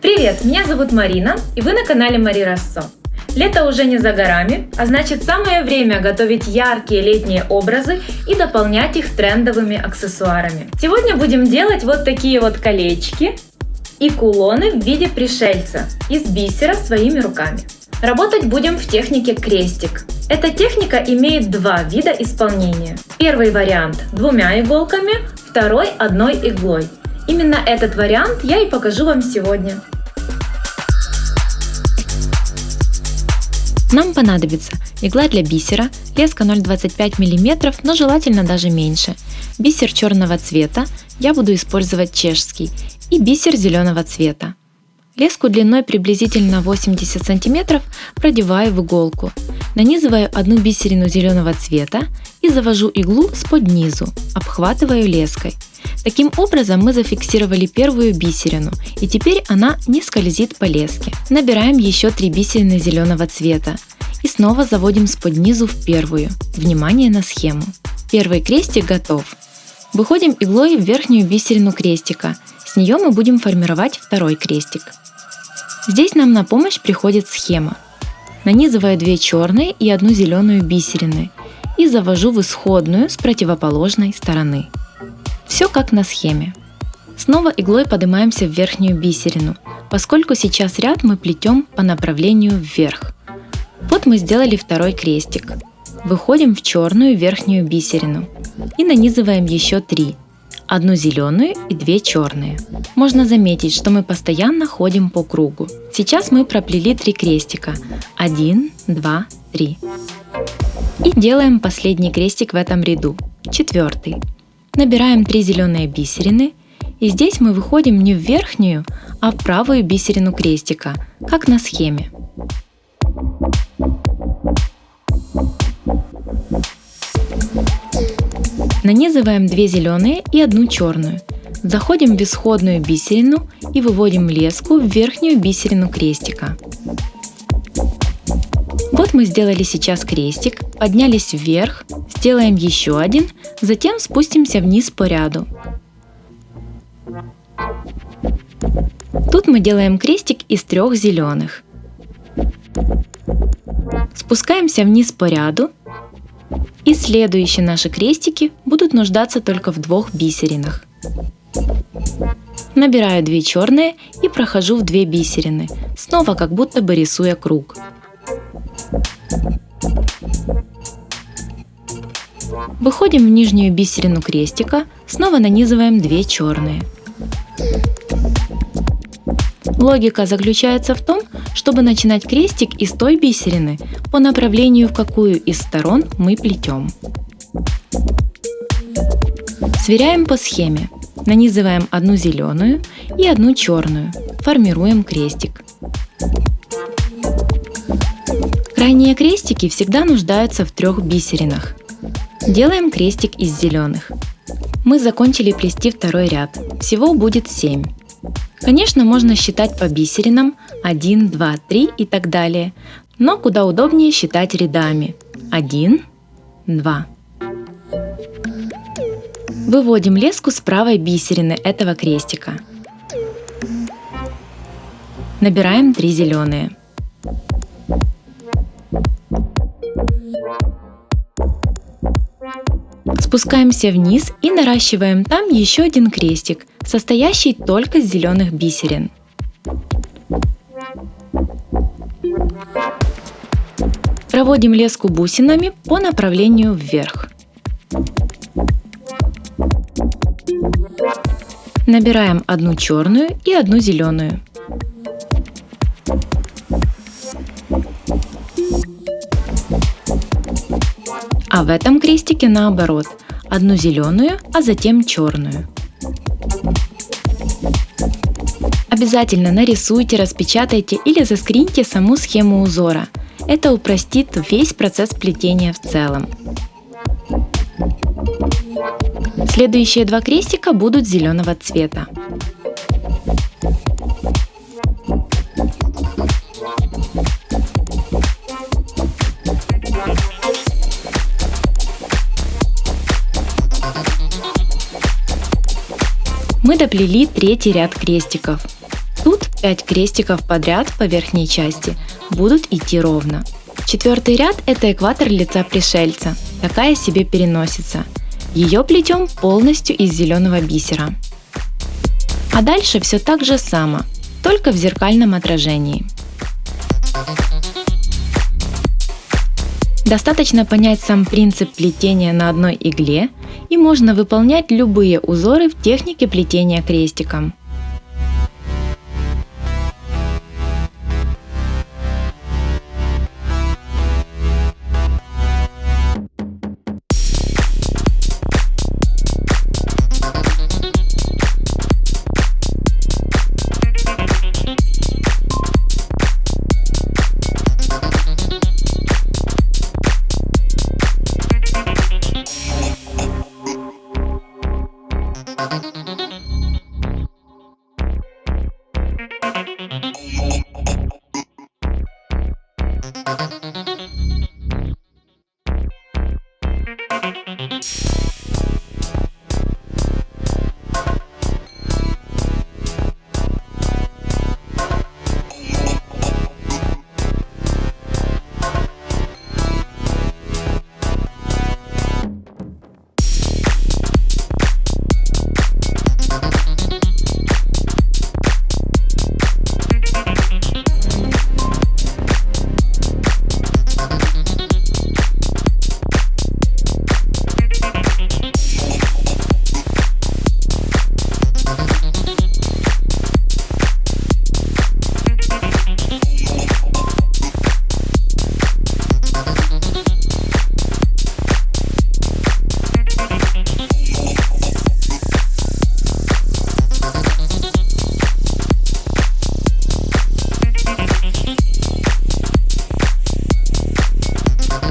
Привет, меня зовут Марина, и вы на канале Мари Россо. Лето уже не за горами, а значит самое время готовить яркие летние образы и дополнять их трендовыми аксессуарами. Сегодня будем делать вот такие вот колечки и кулоны в виде пришельца из бисера своими руками. Работать будем в технике крестик. Эта техника имеет два вида исполнения. Первый вариант двумя иголками, второй одной иглой. Именно этот вариант я и покажу вам сегодня. Нам понадобится игла для бисера, леска 0,25 мм, но желательно даже меньше, бисер черного цвета, я буду использовать чешский, и бисер зеленого цвета. Леску длиной приблизительно 80 см продеваю в иголку, нанизываю одну бисерину зеленого цвета и завожу иглу с-под низу, обхватываю леской. Таким образом мы зафиксировали первую бисерину, и теперь она не скользит по леске. Набираем еще 3 бисерины зеленого цвета и снова заводим с-под низу в первую. Внимание на схему. Первый крестик готов. Выходим иглой в верхнюю бисерину крестика. С нее мы будем формировать второй крестик. Здесь нам на помощь приходит схема. Нанизываю 2 черные и 1 зеленую бисерины и завожу в исходную с противоположной стороны. Все как на схеме. Снова иглой поднимаемся в верхнюю бисерину, поскольку сейчас ряд мы плетем по направлению вверх. Вот мы сделали второй крестик. Выходим в черную верхнюю бисерину и нанизываем еще 3. 1 зеленую и 2 черные. Можно заметить, что мы постоянно ходим по кругу. Сейчас мы проплели 3 крестика. 1, 2, 3. И делаем последний крестик в этом ряду, 4. Набираем 3 зеленые бисерины, и здесь мы выходим не в верхнюю, а в правую бисерину крестика, как на схеме. Нанизываем 2 зеленые и 1 черную. Заходим в исходную бисерину и выводим леску в верхнюю бисерину крестика. Вот мы сделали сейчас крестик, поднялись вверх, сделаем еще один, затем спустимся вниз по ряду. Тут мы делаем крестик из 3 зеленых. Спускаемся вниз по ряду, и следующие наши крестики будут нуждаться только в 2 бисеринах. Набираю 2 черные и прохожу в 2 бисерины, снова как будто бы рисуя круг. Выходим в нижнюю бисерину крестика, снова нанизываем 2 черные. Логика заключается в том, чтобы начинать крестик из той бисерины, по направлению в какую из сторон мы плетем. Сверяем по схеме. Нанизываем 1 зеленую и 1 черную. Формируем крестик. Крайние крестики всегда нуждаются в 3 бисеринах. Делаем крестик из зеленых. Мы закончили плести второй ряд. Всего будет 7. Конечно, можно считать по бисеринам 1, 2, 3 и так далее, но куда удобнее считать рядами. 1, 2. Выводим леску с правой бисерины этого крестика. Набираем 3 зеленые. Спускаемся вниз и наращиваем там еще один крестик, состоящий только из зеленых бисерин. Проводим леску бусинами по направлению вверх. Набираем 1 черную и 1 зеленую. А в этом крестике наоборот, 1 зеленую, а затем черную. Обязательно нарисуйте, распечатайте или заскриньте саму схему узора. Это упростит весь процесс плетения в целом. Следующие 2 крестика будут зеленого цвета. Мы доплели третий ряд крестиков. Тут 5 крестиков подряд по верхней части будут идти ровно. Четвертый ряд – это экватор лица пришельца, такая себе переносица. Ее плетем полностью из зеленого бисера. А дальше все так же само, только в зеркальном отражении. Достаточно понять сам принцип плетения на одной игле, и можно выполнять любые узоры в технике плетения крестиком.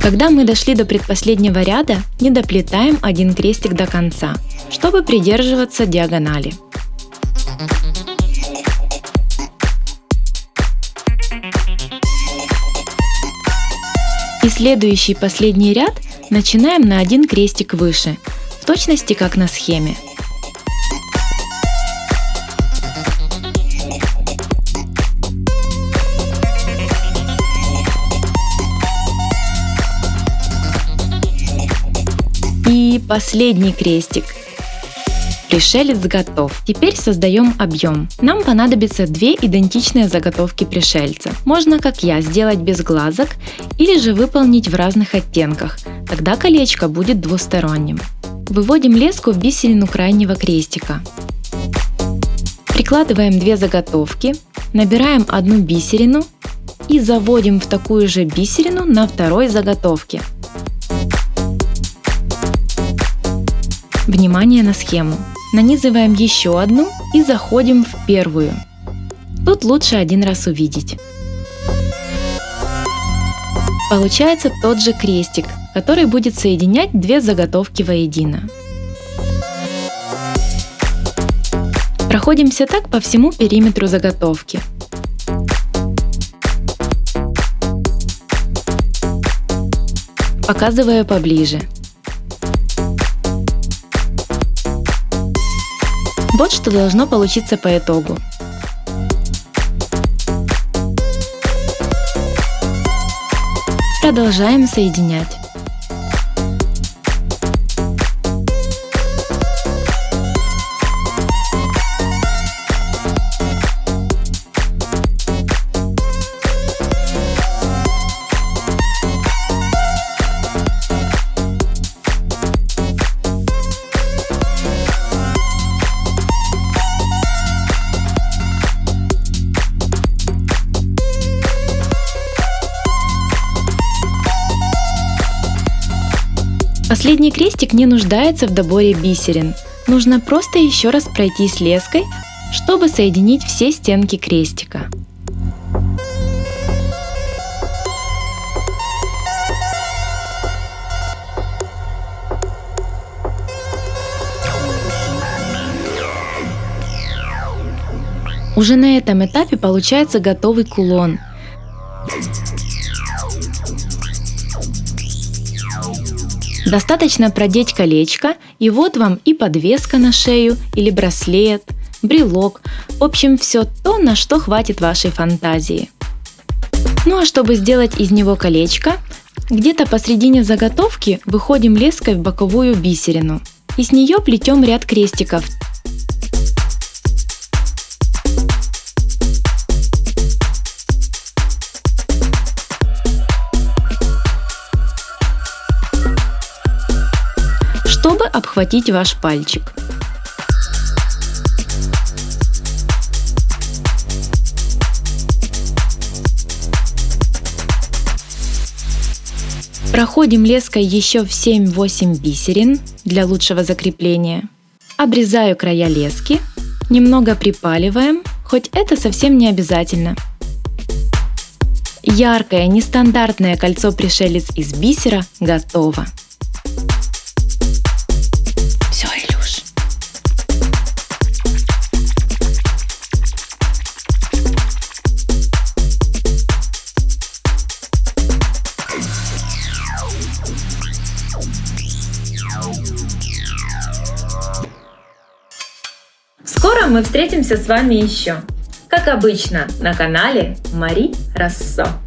Когда мы дошли до предпоследнего ряда, не доплетаем один крестик до конца, чтобы придерживаться диагонали. И следующий последний ряд начинаем на один крестик выше, в точности как на схеме. И последний крестик. Пришелец готов. Теперь создаем объем. Нам понадобится 2 идентичные заготовки пришельца. Можно, как я, сделать без глазок или же выполнить в разных оттенках. Тогда колечко будет двусторонним. Выводим леску в бисерину крайнего крестика. Прикладываем 2 заготовки, набираем одну бисерину и заводим в такую же бисерину на второй заготовке. Внимание на схему. Нанизываем еще одну и заходим в первую. Тут лучше один раз увидеть. Получается тот же крестик, который будет соединять 2 заготовки воедино. Проходимся так по всему периметру заготовки. Показываю поближе. Вот что должно получиться по итогу. Продолжаем соединять. Последний крестик не нуждается в доборе бисерин. Нужно просто еще раз пройтись леской, чтобы соединить все стенки крестика. Уже на этом этапе получается готовый кулон. Достаточно продеть колечко И вот вам и подвеска на шею, или браслет, брелок, в общем, все то, на что хватит вашей фантазии. Ну а чтобы сделать из него колечко, где-то посредине заготовки выходим леской в боковую бисерину и с нее плетем ряд крестиков. Чтобы обхватить ваш пальчик. Проходим леской еще в 7-8 бисерин для лучшего закрепления. Обрезаю края лески, немного припаливаем, хоть это совсем не обязательно. Яркое, нестандартное кольцо-пришелец из бисера готово. Все, Илюш. Скоро мы встретимся с вами еще. Как обычно, на канале Мари Рассо.